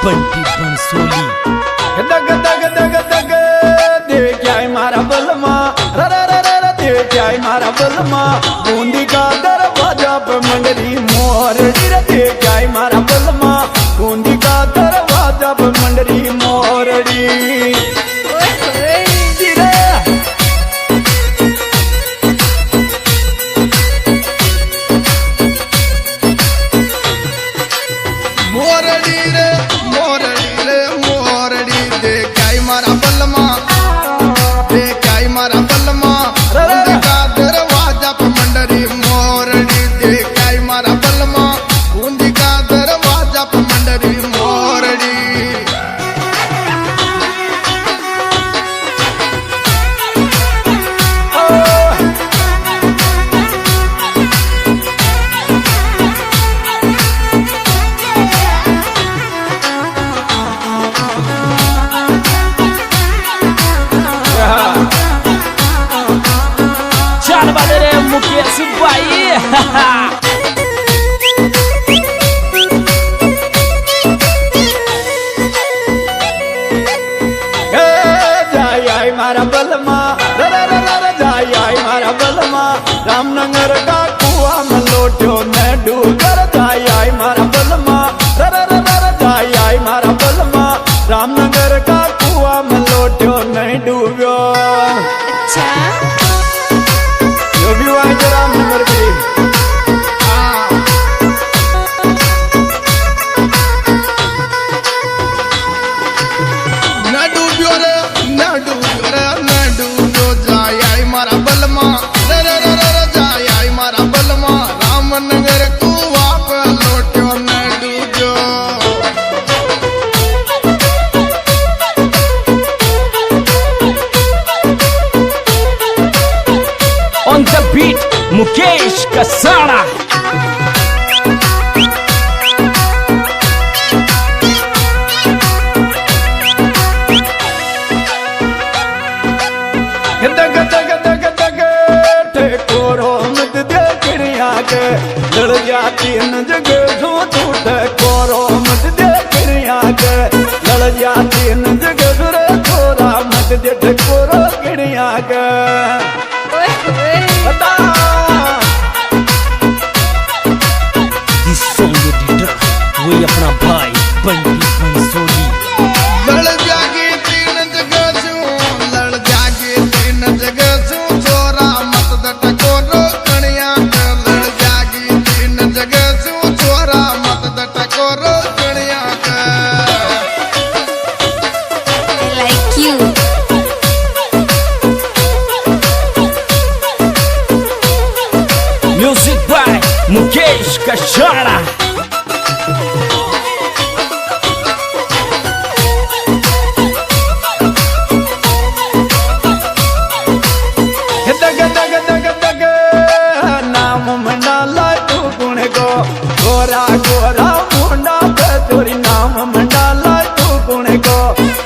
बंटी बंसोली। दग दग दग दग दे क्या मारा बलमा, रा रा रा रा दे क्या मारा बलमा, बूंदी का दरवाजा पे मंडरी मोरड़ी रे दे क्या मारा बलमा, बूंदी का दरवाजा पे मंडरी मोरड़ी। मुकेश भाई जाय मारा बलमा, जाय मारा बलमा, रामनगर का कुआ में लोटो न डूबर। जाय मारा बलमा, जाय मारा बलमा, रामनगर का कुआ में लोटो नहीं डूबो। जो भी हुआ है रामनगर भी न डूब्यो रे, न डूब्यो रे, न डूब्यो। जाय मारा बलमा, रे रे रे रे जाय मारा बलमा, रामनगर कुआ पे लोटो न डूब्यो। On the beat, Mukesh Kasada. दग दग दग दग ठेकोरो मत दे किड़िया के, लड़ जाती न जगह जो झूठ कोरो मत दे किड़िया के, लड़ जाती न जगह रे थोड़ा मत दे ठेकोरो किड़िया के। This song editor वही अपना भाई बंटी बंसोली। लड़ जागी तीन जगह सू, लड़ जागी तीन जगह सू, छोरा मत दट कोरो कणिया के। लड़ जागी तीन जगह सू, छोरा मत दट कोरो कणिया के। Like you. Music by Mukesh Kasada. दग दग दग दग नाम मंडाला तू गुण गो, गोरा गोरा मुंडा पे तोरी नाम मंडाला तू गुण गो,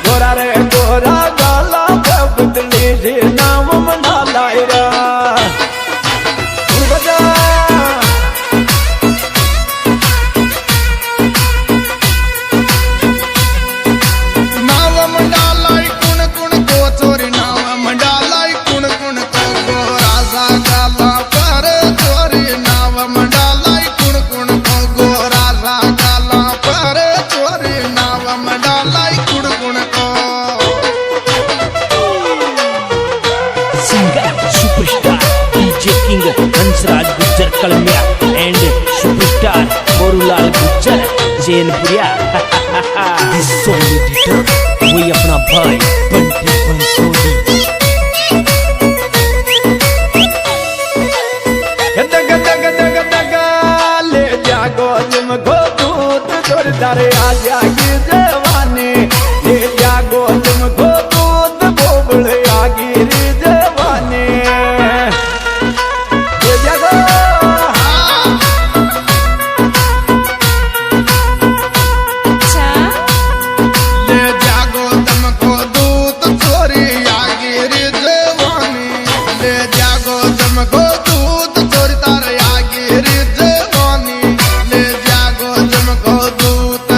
गोरा रे गोरा गाला पे बदली जी नाम मंडाला रा। बजा नाव मंडालाई कुण कुण को, चोरी नाव मंडालाई कुण कुण को, गोरा सा गाला पर चोरी नाव मंडालाई कुण कुण को, गोरा सा गाला पर चोरी नाव मंडालाई कुण कुण को। Singer superstar DJ king Hansraj Gujjar Kalmiya and superstar Borulal Gujjar Jainpuriya. This song editor वही अपना भाई बंटी बंसोली। दग दग दग दग ले जागो तुम गो दूत तोर दर आ जागी जवानी, ले जागो तुम गो दूत बोबड़ आगी रे जवानी। ले जागो ले जागो तुमको दूत चोरी आगी रे जवानी, ले जागो तुमको दूत चोरी तार आगी रे जवानी, ले जागो तुमको दूत।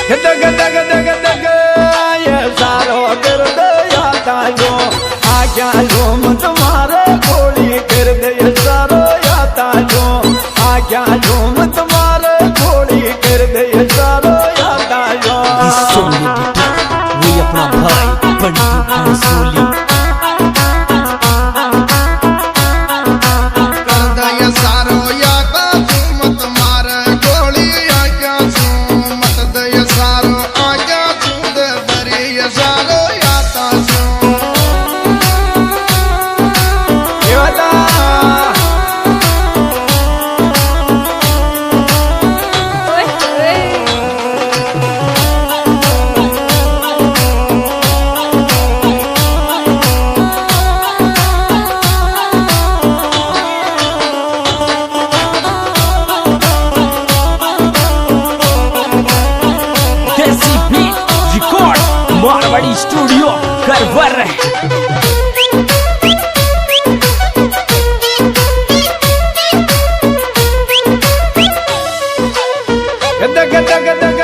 दग दग दग दग ये सारो कर दे आता जो आज्ञा झूम तुम्हारे गोली कर दे ये सारो आता जो आज्ञा झूम तुम्हारे गोली कर दे ये सारो आता जो This song editor वही अपना भाई बंटी हंसोली कर दे सारो याता झूमत मारे गोली आज्ञा झूमत दे सारो आज्ञा झूम दे बरी सारो याता झूम ये बता देसी beat record Marwari studio Karwar दग दग दग